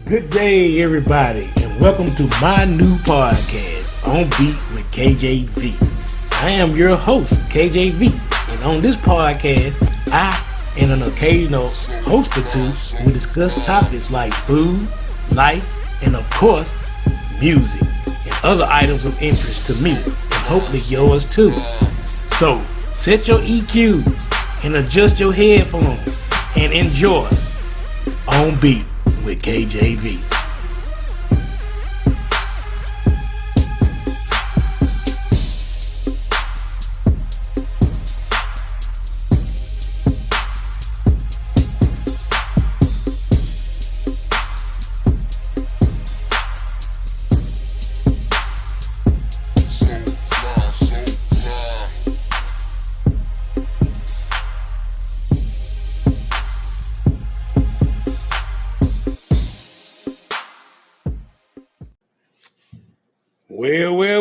Good day, everybody, and welcome to my new podcast, On Beat with KJV. I am your host, KJV, and on this podcast, I and an occasional host or two will discuss topics like food, life, and of course, music, and other items of interest to me, and hopefully yours too. So, set your EQs and adjust your headphones and enjoy On Beat with KJV.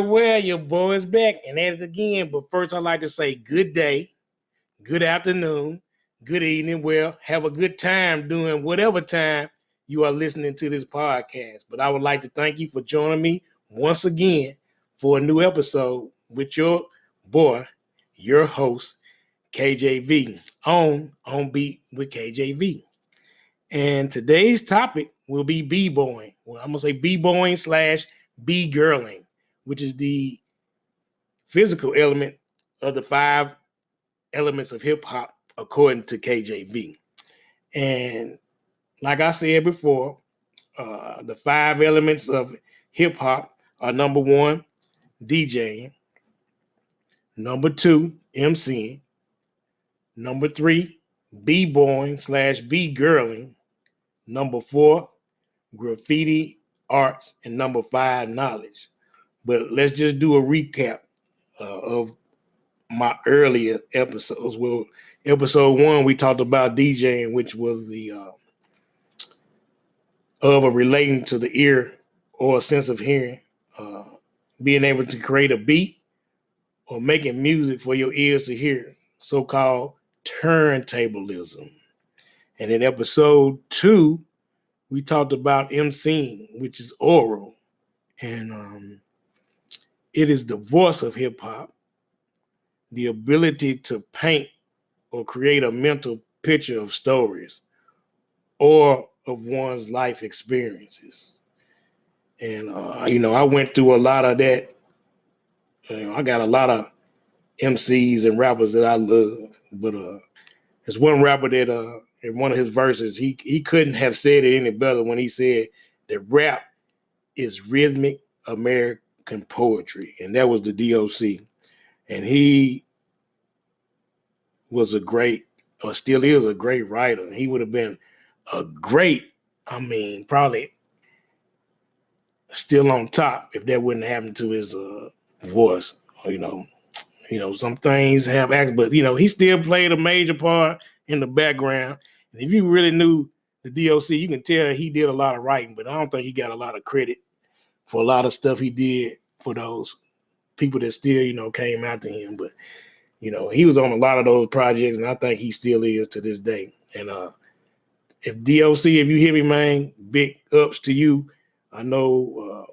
Well, your boy is back and at it again. But first, I'd like to say good day, good afternoon, good evening. Well, have a good time doing whatever time you are listening to this podcast. But I would like to thank you for joining me once again for a new episode with your boy, your host, KJV, on Beat with KJV. And today's topic will be b-boying. Well, I'm going to say b-boying / b-girling, which is the physical element of the 5 elements of hip hop, according to KJV. And like I said before, the 5 elements of hip hop are: number 1, DJing; number 2, MCing; number 3, b-boying / b-girling; number 4, graffiti arts; and number 5, knowledge. But let's just do a recap of my earlier episodes. Well, episode 1, we talked about DJing, which was the of a relating to the ear or a sense of hearing, being able to create a beat or making music for your ears to hear, so-called turntablism. And in episode 2, we talked about MCing, which is oral, and it is the voice of hip hop, the ability to paint or create a mental picture of stories or of one's life experiences. And, I went through a lot of that. I got a lot of MCs and rappers that I love, but there's one rapper that in one of his verses, he couldn't have said it any better when he said that rap is rhythmic American poetry, and that was the DOC. And he was a great, or still is a great writer. He would have been a great, probably still on top if that wouldn't happen to his voice. Some things have acts, but he still played a major part in the background. And if you really knew the DOC, you can tell he did a lot of writing, but I don't think he got a lot of credit for a lot of stuff he did for those people that still, came after him. But he was on a lot of those projects, and I think he still is to this day. And if DOC, if you hear me, man, big ups to you. I know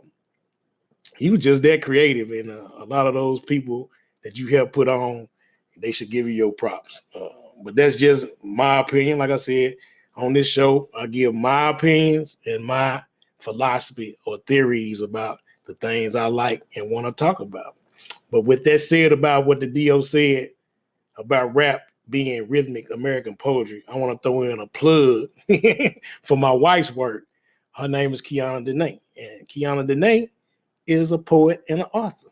he was just that creative, and a lot of those people that you helped put on, they should give you your props. But that's just my opinion. Like I said, on this show, I give my opinions and my philosophy or theories about the things I like and want to talk about. But with that said about what the DO said about rap being rhythmic American poetry, I want to throw in a plug for my wife's work. Her name is Kiana Dene, and Kiana Dene is a poet and an author.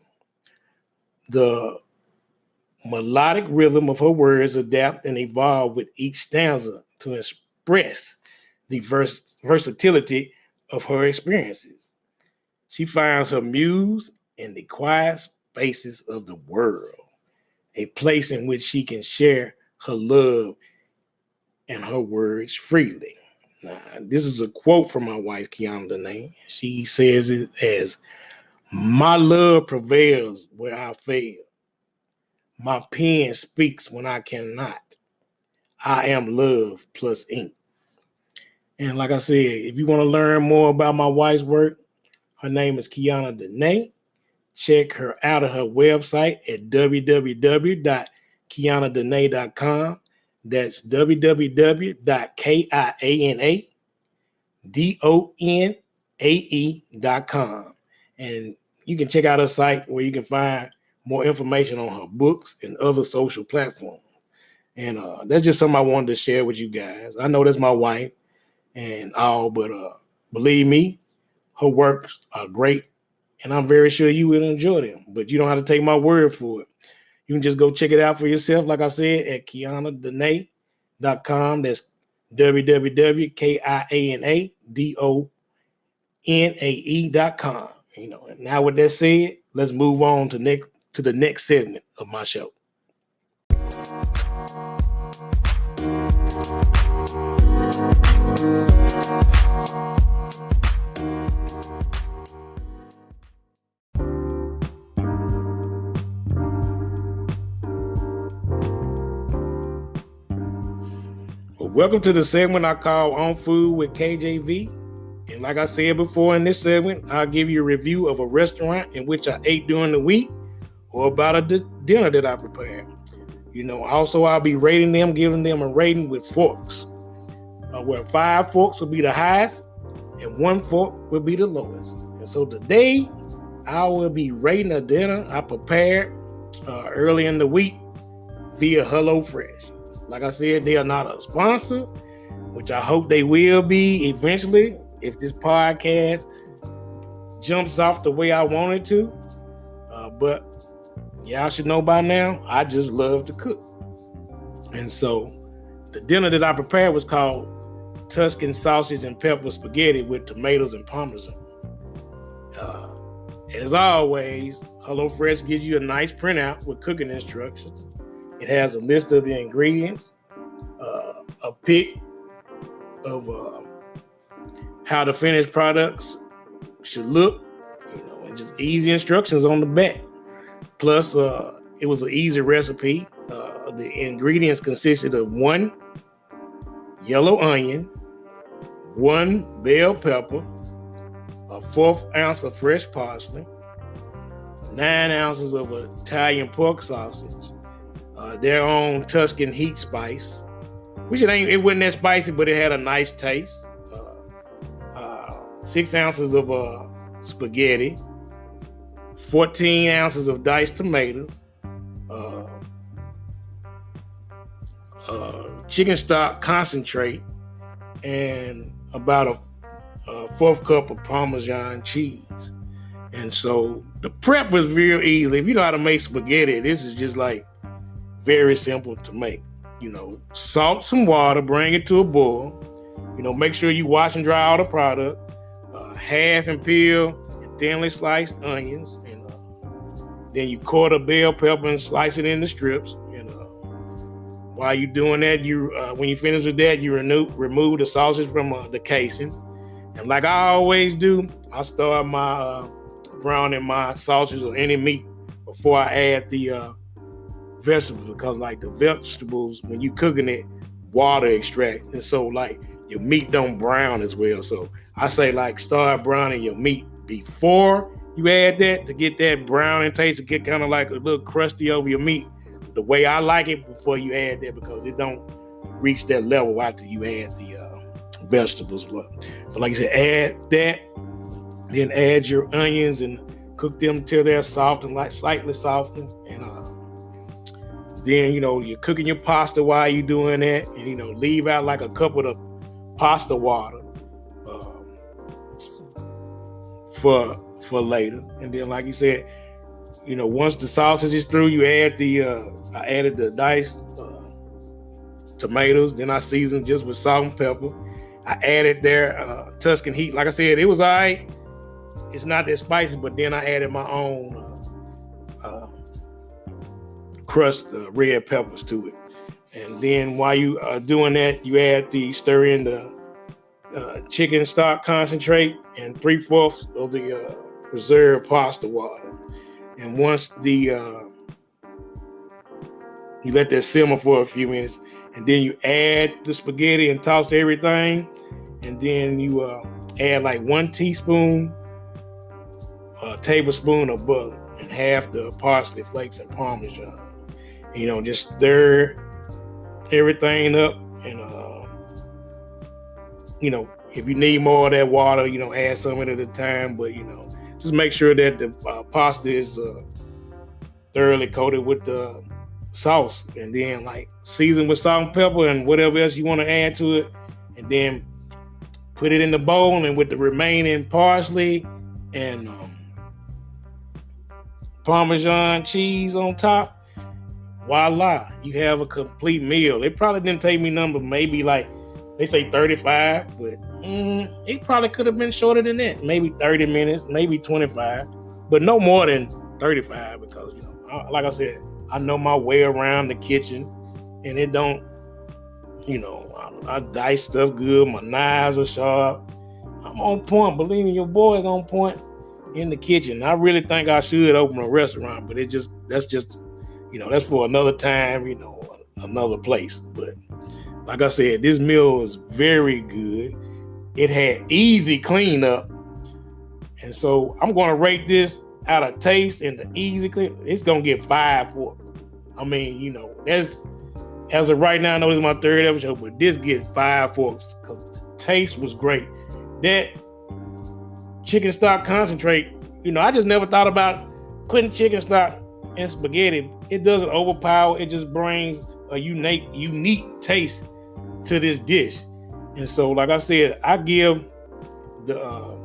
The melodic rhythm of her words adapt and evolve with each stanza to express the versatility of her experiences. She finds her muse in the quiet spaces of the world, a place in which she can share her love and her words freely. Now, this is a quote from my wife, Kiana Dene. She says it as, "My love prevails where I fail. My pen speaks when I cannot. I am love plus ink." And like I said, if you want to learn more about my wife's work, her name is Kiana Dene. Check her out at her website at www.kianadene.com. That's www.kianaDonaE.com. And you can check out her site where you can find more information on her books and other social platforms. And that's just something I wanted to share with you guys. I know that's my wife and all, but believe me, her works are great. And I'm very sure you will enjoy them. But you don't have to take my word for it. You can just go check it out for yourself, like I said, at KianaDonaE.com. That's www.KianaDonaE.com. And now with that said, let's move on to the next segment of my show. Welcome to the segment I call On Food with KJV. And like I said before in this segment, I'll give you a review of a restaurant in which I ate during the week or about a dinner that I prepared. Also I'll be rating them, giving them a rating with forks, where 5 forks will be the highest and 1 fork will be the lowest. And so today I will be rating a dinner I prepared early in the week via HelloFresh. Like I said, they are not a sponsor, which I hope they will be eventually if this podcast jumps off the way I want it to. But y'all should know by now, I just love to cook. And so the dinner that I prepared was called Tuscan sausage and pepper spaghetti with tomatoes and parmesan. As always, HelloFresh gives you a nice printout with cooking instructions. It has a list of the ingredients, a pic of how the finished products should look, and just easy instructions on the back. Plus, it was an easy recipe. The ingredients consisted of 1 yellow onion, 1 bell pepper, a 1/4 ounce of fresh parsley, 9 ounces of Italian pork sausage, their own Tuscan heat spice, which it wasn't that spicy, but it had a nice taste. 6 ounces of spaghetti, 14 ounces of diced tomatoes, chicken stock concentrate, and about a 1/4 cup of Parmesan cheese. And so the prep was real easy. If you know how to make spaghetti, this is just like very simple to make. Salt some water, bring it to a boil. Make sure you wash and dry all the product. Half and peel and thinly sliced onions, and then you quarter bell pepper and slice it into strips. While you're doing that, when you finish with that, you remove the sausage from the casing. And like I always do, I start my browning my sausage or any meat before I add the vegetables, because like the vegetables, when you cooking it, water extract, and so like your meat don't brown as well. So I say like start browning your meat before you add that to get that browning taste and get kind of like a little crusty over your meat the way I like it before you add that, because it don't reach that level after you add the vegetables. So like I said, add that, then add your onions and cook them until they're soft and like slightly softened. And then you're cooking your pasta while you're doing that, and leave out like a cup of the pasta water for later. And then like you said, once the sausage is through, you add I added the diced tomatoes. Then I seasoned just with salt and pepper. I added their Tuscan heat. Like I said, it was all right. It's not that spicy, but then I added my own crushed red peppers to it. And then while you are doing that, you stir in the chicken stock concentrate and 3/4 of the reserved pasta water. And once you let that simmer for a few minutes, and then you add the spaghetti and toss everything. and then you add like 1 teaspoon, a tablespoon of butter, and half the parsley flakes and Parmesan. And, just stir everything up, and if you need more of that water, add some of it at a time. But just make sure that the pasta is thoroughly coated with the sauce, and then season with salt and pepper and whatever else you want to add to it, and then put it in the bowl, and with the remaining parsley and Parmesan cheese on top, voila, you have a complete meal. It probably didn't take me number, maybe they say 35, but it probably could have been shorter than that. Maybe 30 minutes, maybe 25, but no more than 35, because, like I said, I know my way around the kitchen, and it don't, I dice stuff good. My knives are sharp. I'm on point. Believe me, your boy is on point in the kitchen. I really think I should open a restaurant, but that's just, that's for another time, another place. But like I said, this meal is very good. It had easy cleanup. And so I'm going to rate this out of taste and the easy clean. It's going to get 5 forks. I mean, that's, as of right now, I know this is my 3rd episode, but this gets 5 forks because the taste was great. That chicken stock concentrate, I just never thought about putting chicken stock in spaghetti. It doesn't overpower. It just brings a unique taste to this dish. And so, like I said, I give the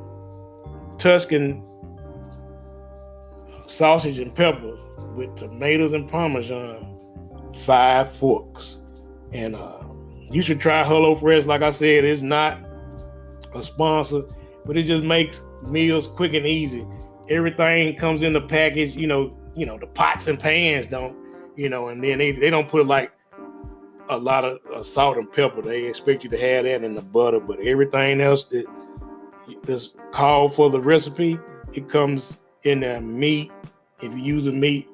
Tuscan sausage and peppers with tomatoes and Parmesan 5 forks. And you should try HelloFresh. Like I said, it's not a sponsor, but it just makes meals quick and easy. Everything comes in the package, the pots and pans don't, and then they don't put a lot of salt and pepper. They expect you to have that in the butter, but everything else that's called for the recipe, it comes in there. Meat, if you use the meat,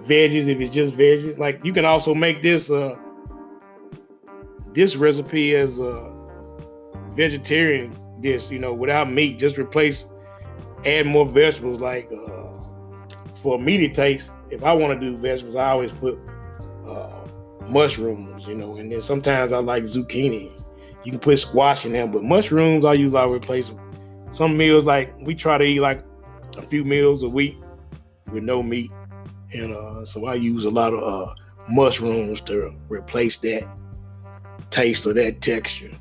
veggies, if it's just veggies. You can also make this recipe as a vegetarian dish, without meat. Just add more vegetables. For a meaty taste, if I want to do vegetables, I always put mushrooms, and then sometimes I like zucchini. You can put squash in there, but mushrooms I replace them. Some meals, we try to eat a few meals a week with no meat, and so I use a lot of mushrooms to replace that taste or that texture.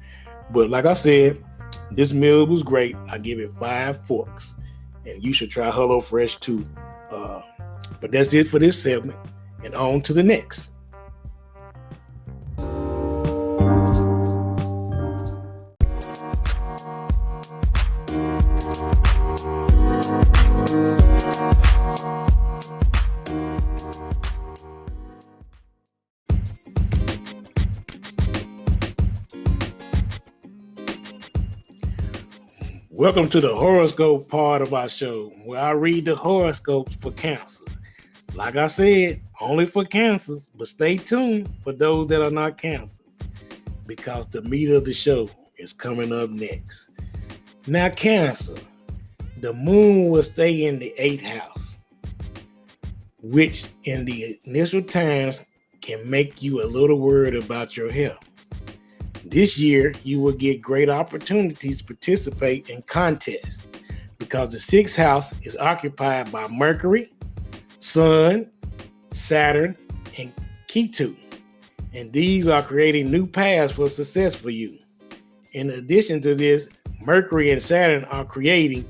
But like I said, this meal was great. I give it 5 forks, and you should try HelloFresh too. But that's it for this segment, and on to the next. Welcome to the horoscope part of our show, where I read the horoscopes for Cancer. Like I said, only for Cancers, but stay tuned for those that are not Cancers, because the meat of the show is coming up next. Now, Cancer, the moon will stay in the 8th house, which in the initial times can make you a little worried about your health. This year, you will get great opportunities to participate in contests because the 6th house is occupied by Mercury, Sun, Saturn, and Ketu. And these are creating new paths for success for you. In addition to this, Mercury and Saturn are creating,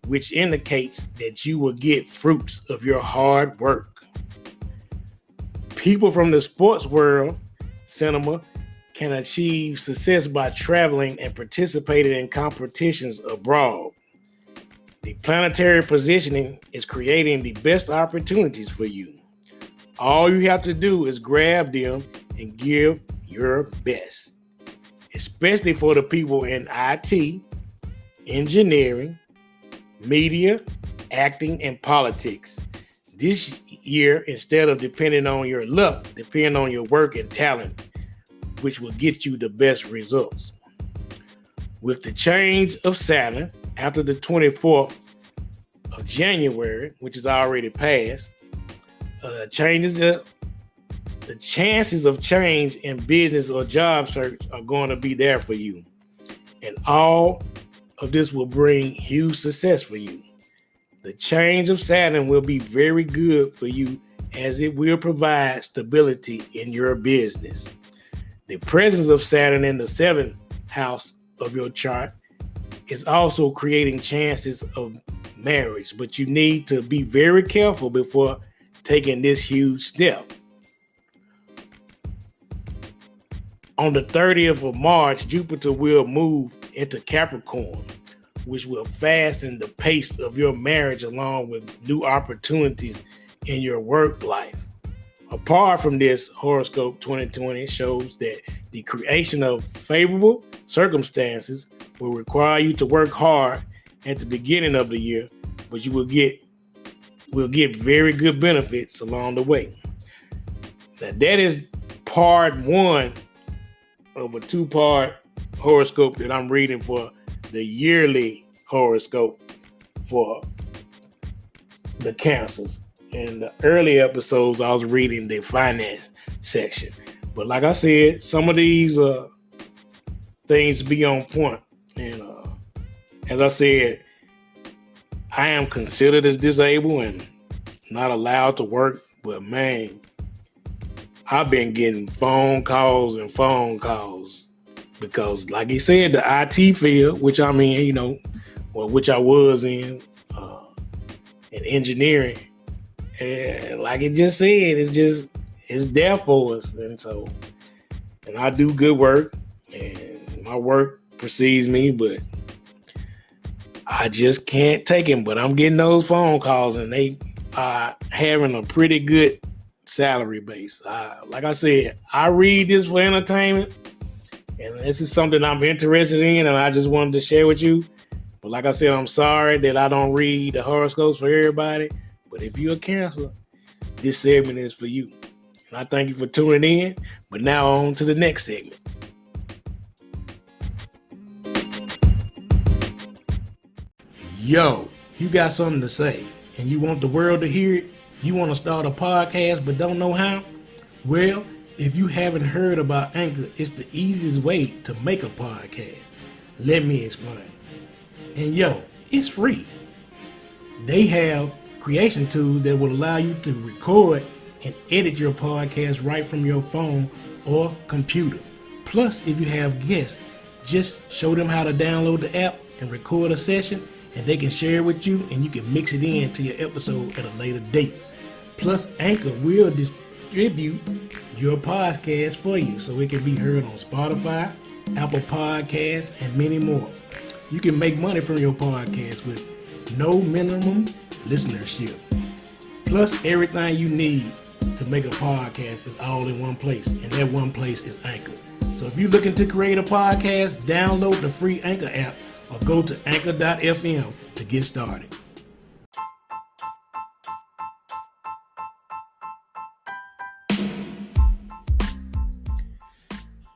which indicates that you will get fruits of your hard work. People from the sports world, cinema, can achieve success by traveling and participating in competitions abroad. The planetary positioning is creating the best opportunities for you. All you have to do is grab them and give your best, especially for the people in IT, engineering, media, acting, and politics. This year, instead of depending on your luck, depend on your work and talent, which will get you the best results. With the change of Saturn after the 24th of January, which is already passed, the chances of change in business or job search are going to be there for you. And all of this will bring huge success for you. The change of Saturn will be very good for you as it will provide stability in your business. The presence of Saturn in the 7th house of your chart is also creating chances of marriage, but you need to be very careful before taking this huge step. On the 30th of March, Jupiter will move into Capricorn, which will fasten the pace of your marriage along with new opportunities in your work life. Apart from this, Horoscope 2020 shows that the creation of favorable circumstances will require you to work hard at the beginning of the year, but you will get very good benefits along the way. Now, that is part 1 of a 2-part horoscope that I'm reading for the yearly horoscope for the Cancers. In the early episodes, I was reading the finance section. But like I said, some of these things be on point. And as I said, I am considered as disabled and not allowed to work. But man, I've been getting phone calls because, like he said, the IT field, which I'm in, which I was in engineering, and like it just said, it's there for us, and I do good work, and my work precedes me, but I just can't take it. But I'm getting those phone calls, and they are having a pretty good salary base. Like I said, I read this for entertainment, and this is something I'm interested in, and I just wanted to share with you. But like I said, I'm sorry that I don't read the horoscopes for everybody. But if you're a Cancer, this segment is for you. And I thank you for tuning in. But now on to the next segment. Yo, you got something to say and you want the world to hear it? You want to start a podcast but don't know how? Well, if you haven't heard about Anchor, it's the easiest way to make a podcast. Let me explain. And yo, it's free. They have creation tools that will allow you to record and edit your podcast right from your phone or computer. Plus, if you have guests, just show them how to download the app and record a session, and they can share it with you, and you can mix it into your episode at a later date. Plus, Anchor will distribute your podcast for you so it can be heard on Spotify, Apple Podcasts, and many more. You can make money from your podcast with no minimum listenership. Plus, everything you need to make a podcast is all in one place, and that one place is Anchor. So if you're looking to create a podcast, download the free Anchor app or go to anchor.fm to get started.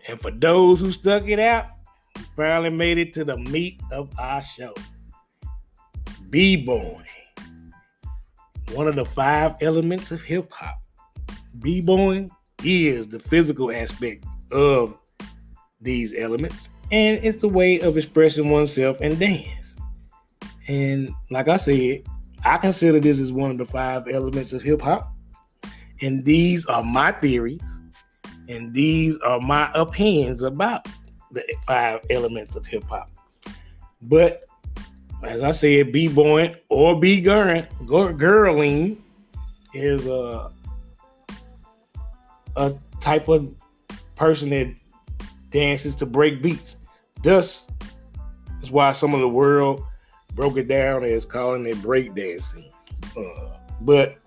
And for those who stuck it out, we finally made it to the meat of our show. B-boying, one of the 5 elements of hip-hop. B-boying is the physical aspect of these elements, and it's the way of expressing oneself in dance. And like I said, I consider this as one of the 5 elements of hip-hop, and these are my theories, and these are my opinions about the 5 elements of hip-hop. But as I said, b-boying or b-girling is a type of person that dances to break beats. Thus is why some of the world broke it down as calling it break dancing. But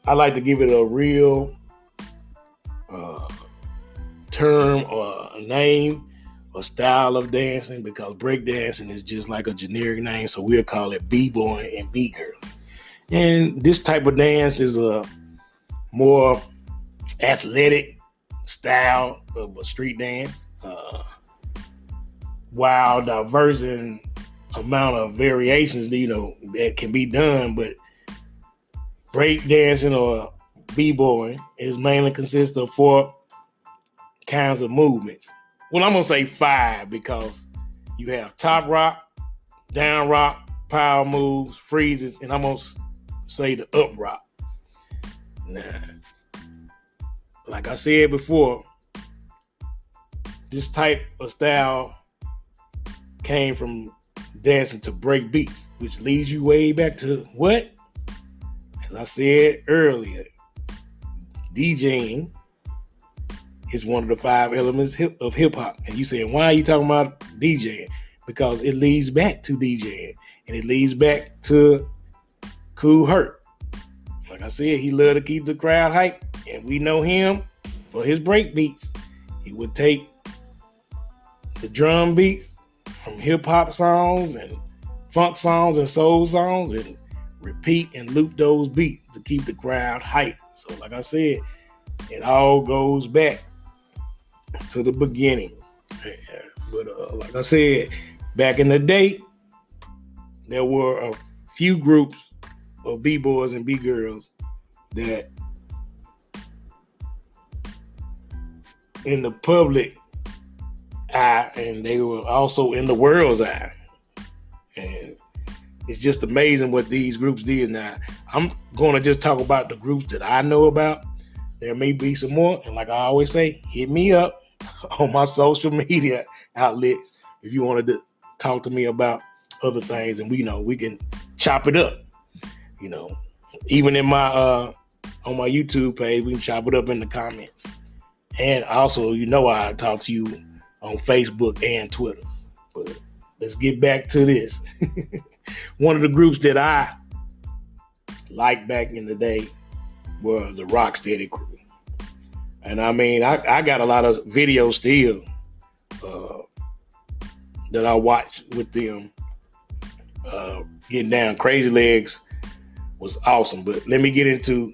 I like to give it a real term or a name, a style of dancing, because break dancing is just like a generic name, so we'll call it b-boying and b-girling. And this type of dance is a more athletic style of a street dance. wild, diverse and amount of variations, that can be done, but break dancing or b-boying is mainly consists of 4 kinds of movements. Well, I'm gonna say 5 because you have top rock, down rock, power moves, freezes, and I'm gonna say the up rock. Now, like I said before, this type of style came from dancing to break beats, which leads you way back to what? As I said earlier, DJing is one of the 5 elements of hip hop. And you saying, why are you talking about DJing? Because it leads back to DJing, and it leads back to Kool Herc. Like I said, he loved to keep the crowd hyped, and we know him for his break beats. He would take the drum beats from hip hop songs and funk songs and soul songs and repeat and loop those beats to keep the crowd hyped. So like I said, it all goes back to the beginning. But like I said, back in the day, there were a few groups of B-boys and B-girls that in the public eye, and they were also in the world's eye. And it's just amazing what these groups did. Now, I'm going to just talk about the groups that I know about. There may be some more, and like I always say, hit me up on my social media outlets if you wanted to talk to me about other things, and we can chop it up. Even in my on my YouTube page, we can chop it up in the comments. And also, I talk to you on Facebook and Twitter. But let's get back to this. One of the groups that I liked back in the day were the Rocksteady crew. And I mean, I got a lot of videos still that I watched with them getting down. Crazy Legs was awesome. But let me get into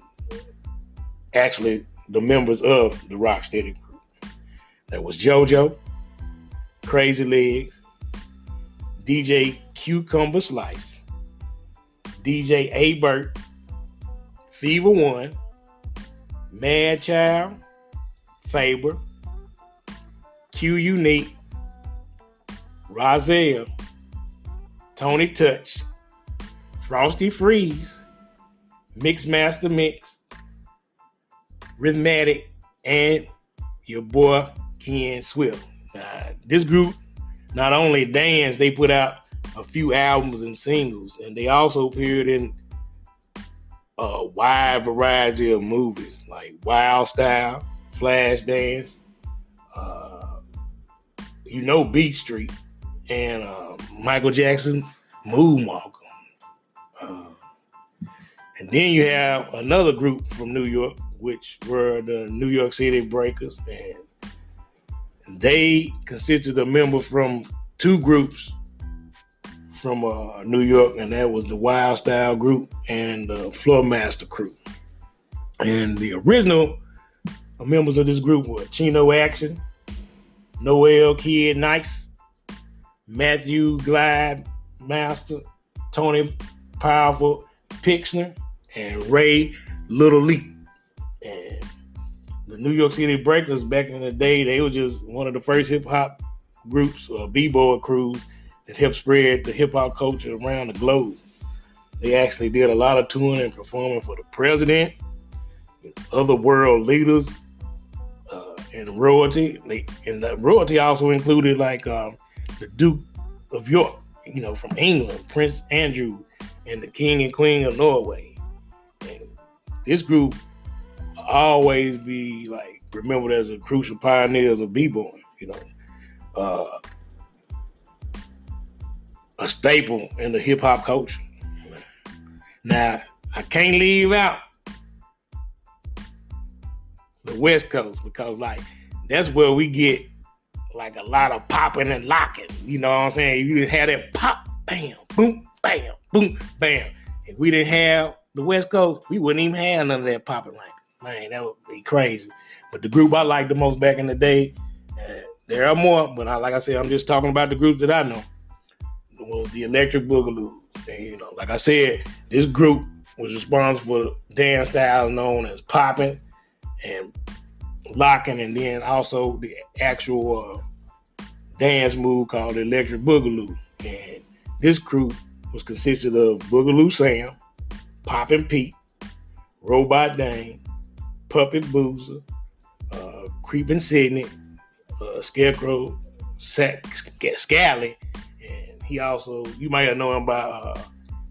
actually the members of the Rocksteady crew. That was JoJo, Crazy Legs, DJ Cucumber Slice, DJ A-Bert, Fever One, Mad Child, Faber, Q Unique, Rozelle, Tony Touch, Frosty Freeze, Mixmaster Mix, Rhythmatic, and your boy Ken Swift. This group not only danced, they put out a few albums and singles, and they also appeared in a wide variety of movies like Wild Style, Flashdance, Beat Street, and Michael Jackson Moonwalker. And then you have another group from New York, which were the New York City Breakers, and they consisted of members from 2 groups from New York, and that was the Wild Style group and the Floormaster crew. And the original members of this group were Chino Action, Noel Kid Nice, Matthew Glide Master, Tony Powerful Pixner, and Ray Little Leap. And the New York City Breakers back in the day, they were just one of the first hip hop groups or b-boy crews that helped spread the hip hop culture around the globe. They actually did a lot of touring and performing for the president, other world leaders, and royalty. And the royalty also included the Duke of York, from England, Prince Andrew, and the King and Queen of Norway. And this group always be remembered as a crucial pioneers of b-boying, a staple in the hip hop culture. Now, I can't leave out the West Coast because that's where we get a lot of popping and locking. You know what I'm saying? You didn't have that pop, bam, boom, bam, boom, bam. If we didn't have the West Coast, we wouldn't even have none of that popping. Man, that would be crazy. But the group I liked the most back in the day, There are more, but like I said, I'm just talking about the groups that I know. Well, the Electric Boogaloo. And, like I said, this group was responsible for dance styles known as popping and locking, and then also the actual dance move called the Electric Boogaloo. And this crew was consisted of Boogaloo Sam, Poppin' Pete, Robot Dane, Puppet Boozer, Creepin' Sydney, Scarecrow, Scally, and he also, you might have known him by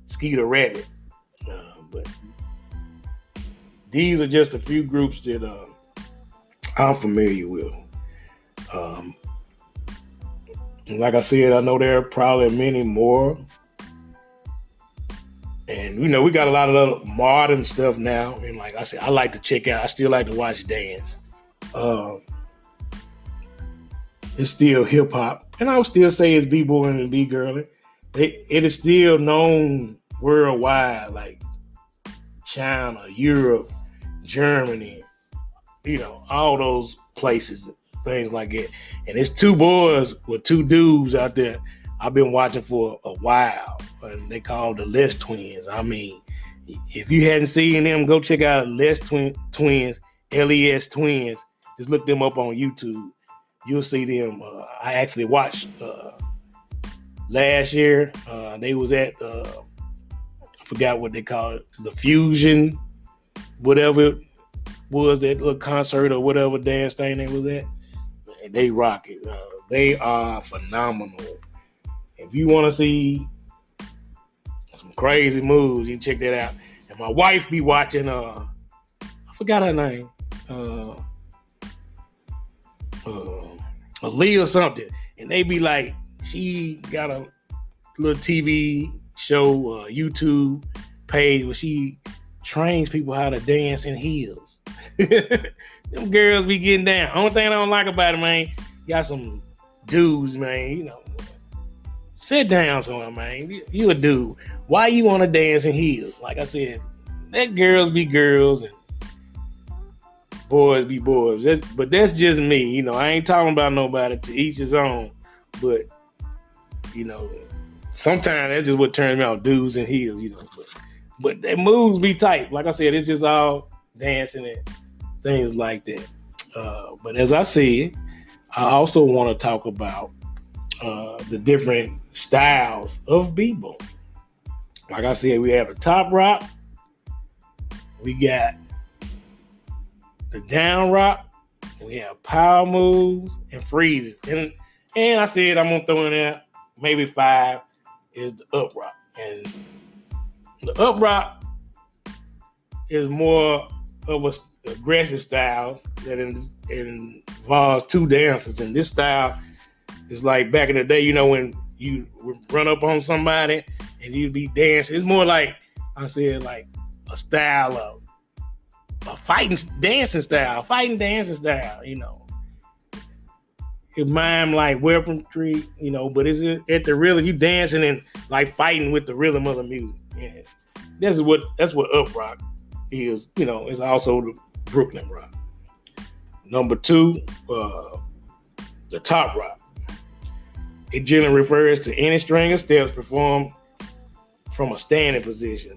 Skeeter Rabbit. But these are just a few groups that I'm familiar with. Like I said, I know there are probably many more. And, we got a lot of other modern stuff now. And like I said, I like to check out. I still like to watch dance. It's still hip hop. And I would still say it's B-boy and B-girling. It is still known worldwide, like China, Europe, Germany, all those places, things like that. And it's two boys with two dudes out there I've been watching for a while. And they call the Les Twins. I mean, if you hadn't seen them, go check out Les Twins, LES Twins. Just look them up on YouTube. You'll see them. I actually watched last year. They was at, I forgot what they call it, the Fusion, whatever it was, that little concert or whatever dance thing they was at. And they rock it. They are phenomenal. If you want to see some crazy moves, you can check that out. And my wife be watching, I forgot her name, Aaliyah or something. And they be like, she got a little TV show, YouTube page where she trains people how to dance in heels. Them girls be getting down. Only thing I don't like about it, man, got some dudes, man, sit down somewhere, man. You a dude. Why you want to dance in heels? Like I said, let girls be girls and boys be boys. But that's just me. I ain't talking about nobody, to each his own. But, sometimes that's just what turns me out, dudes in heels, But their moves be tight. Like I said, it's just all dancing and things like that. But as I said, I also want to talk about the different styles of b-boy. Like I said, we have the top rock, we got the down rock, we have power moves and freezes. And I said I'm gonna throw in there maybe 5 is the up rock. And the up rock is more of a aggressive style that involves 2 dancers. And this style is like back in the day, when you would run up on somebody and you'd be dancing. It's more like, I said, like a style of a fighting dancing style. It mime like weaponry, but it's at the rhythm. You dancing and like fighting with the rhythm of the music. Yeah. That's what up rock is. It's also the Brooklyn rock. Number 2, the top rock. It generally refers to any string of steps performed from a standing position.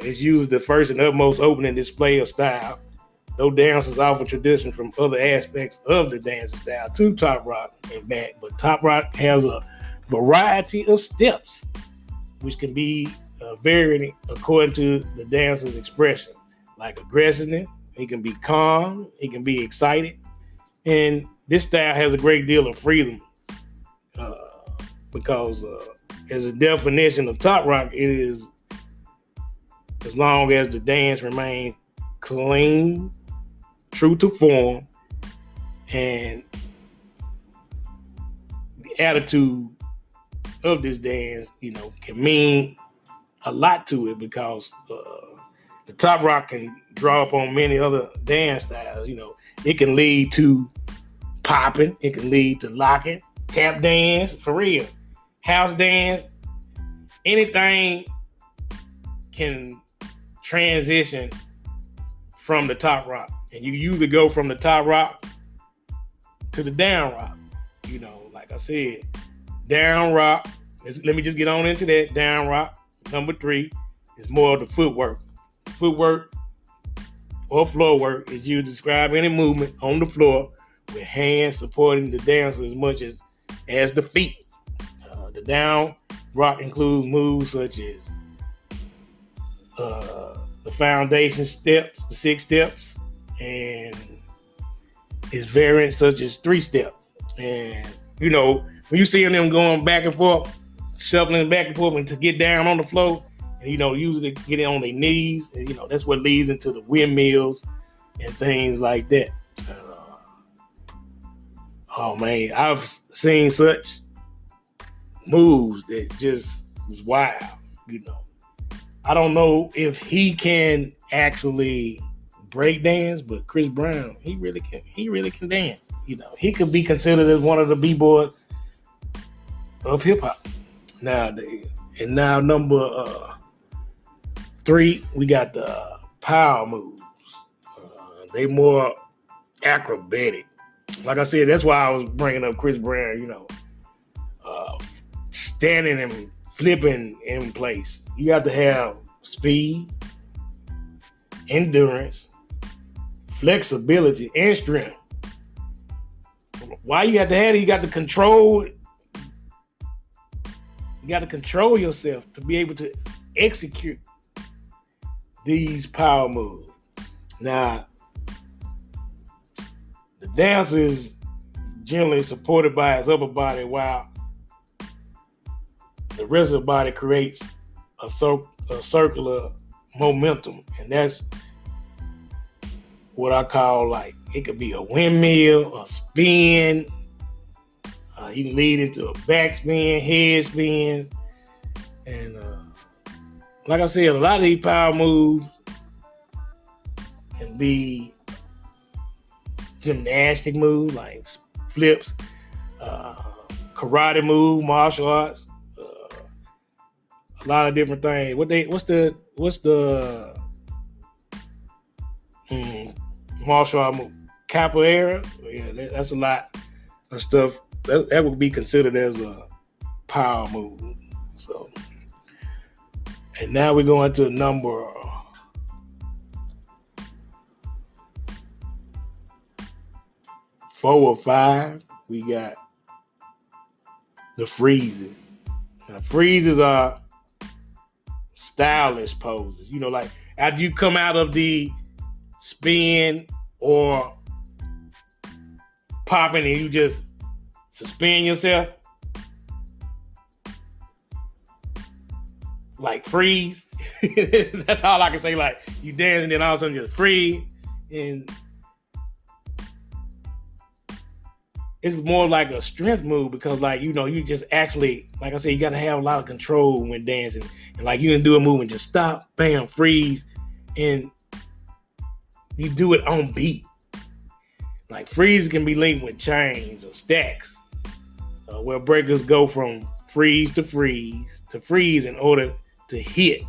It's usually the first and utmost opening display of style. Though dancers often transition from other aspects of the dancing style to top rock and back, but top rock has a variety of steps, which can be varied according to the dancer's expression, like aggressiveness. He can be calm, he can be excited, and this style has a great deal of freedom because as a definition of top rock, it is as long as the dance remains clean, true to form, and the attitude of this dance, can mean a lot to it because the top rock can draw upon many other dance styles. It can lead to popping, it can lead to locking, tap dance, for real, house dance, anything can transition from the top rock. And you usually go from the top rock to the down rock. Like I said, down rock. Let me just get on into that. Down rock. Number 3 is more of the footwork. Footwork or floor work is used to describe any movement on the floor with hands supporting the dancer as much as the feet. The down rock includes moves such as the foundation steps, the 6 steps, and its variants such as 3 step. And when you see them going back and forth, shuffling back and forth and to get down on the floor, and usually get it on their knees, and that's what leads into the windmills and things like that. Oh man, I've seen such moves that just is wild. I don't know if he can actually break dance, but Chris Brown, he really can dance. He could be considered as one of the b-boys of hip hop nowadays. And now number 3, we got the power moves. They more acrobatic. Like I said, that's why I was bringing up Chris Brown. Standing and flipping in place. You have to have speed, endurance, flexibility, and strength. Why you have to have it? You got to control. You got to control yourself to be able to execute these power moves. Now, the dancer is generally supported by his upper body, while the rest of the body creates a circular momentum, and that's what I call, like, it could be a windmill, a spin. You can lead into a backspin, head spins, and like I said, a lot of these power moves can be gymnastic moves like flips, karate move, martial arts, a lot of different things. What's the martial art move? Capoeira? Yeah, that's a lot of stuff. That would be considered as a power move. So, and now we're going to number 4 or 5. We got the freezes. Now, freezes are stylish poses. Like after you come out of the spin or popping and you just suspend yourself, like freeze. That's all I can say. Like you dance and then all of a sudden just freeze, and it's more like a strength move because, like, you just actually, like I said, you got to have a lot of control when dancing, and like you can do a move and just stop, bam, freeze, and you do it on beat. Like freeze can be linked with chains or stacks, where breakers go from freeze to freeze in order to hit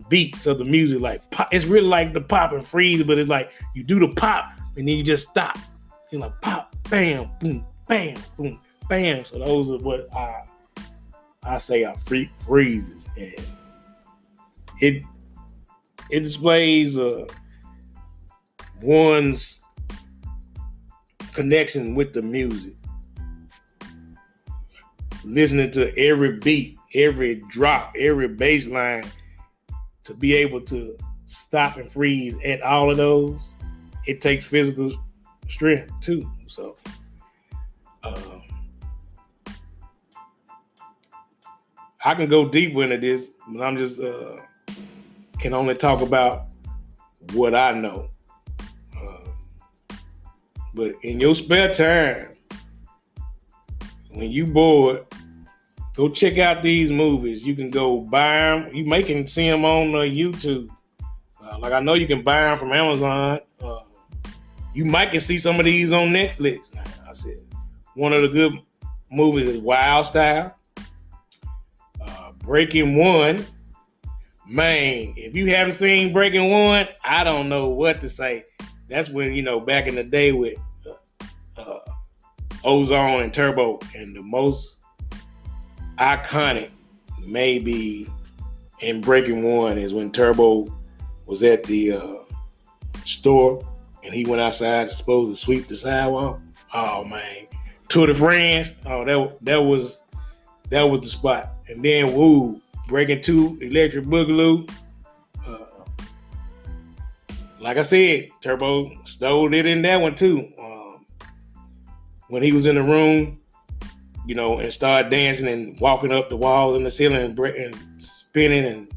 beats of the music. Like pop, it's really like the pop and freeze, but it's like you do the pop and then you just stop. You're like pop, bam, boom, bam, boom, bam. So those are what I say are freezes, and it displays one's connection with the music. Listening to every beat, every drop, every bass line, to be able to stop and freeze at all of those, it takes physical strength too. So I can go deeper into this, but I'm just can only talk about what I know. But in your spare time, when you bored, go check out these movies. You can go buy them. You may can see them on YouTube. Like I know you can buy them from Amazon. You might can see some of these on Netflix. I said one of the good movies is Wild Style. Breaking One. Man, if you haven't seen Breaking One, I don't know what to say. That's when, back in the day with Ozone and Turbo. And the most iconic maybe in Breaking One is when Turbo was at the store and he went outside supposed to sweep the sidewalk. Oh man, Tour de France. Oh, that was the spot. And then Breaking Two, Electric Boogaloo. Like I said, Turbo stole it in that one too. When he was in the room, and started dancing and walking up the walls and the ceiling and spinning and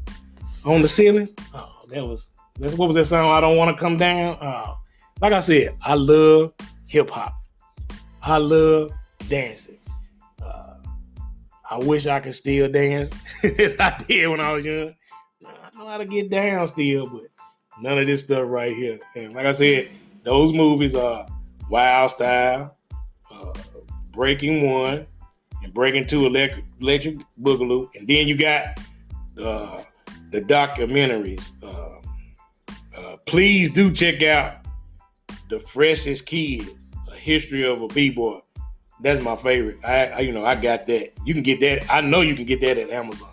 on the ceiling. Oh, what was that song? I Don't Want to Come Down. Like I said, I love hip hop. I love dancing. I wish I could still dance as I did when I was young. I know how to get down still, but none of this stuff right here. And like I said, those movies are Wild Style, Breaking One, and Breaking Two, Electric Boogaloo. And then you got the documentaries. Please do check out The Freshest Kids, A History of a B-Boy. That's my favorite. I got that. You can get that. I know you can get that at Amazon.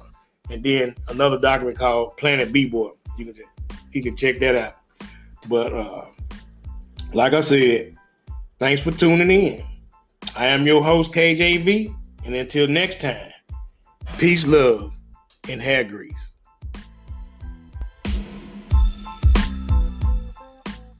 And then another document called Planet B-Boy. You can check that out. But like I said, thanks for tuning in. I am your host, KJV. And until next time, peace, love, and hair grease.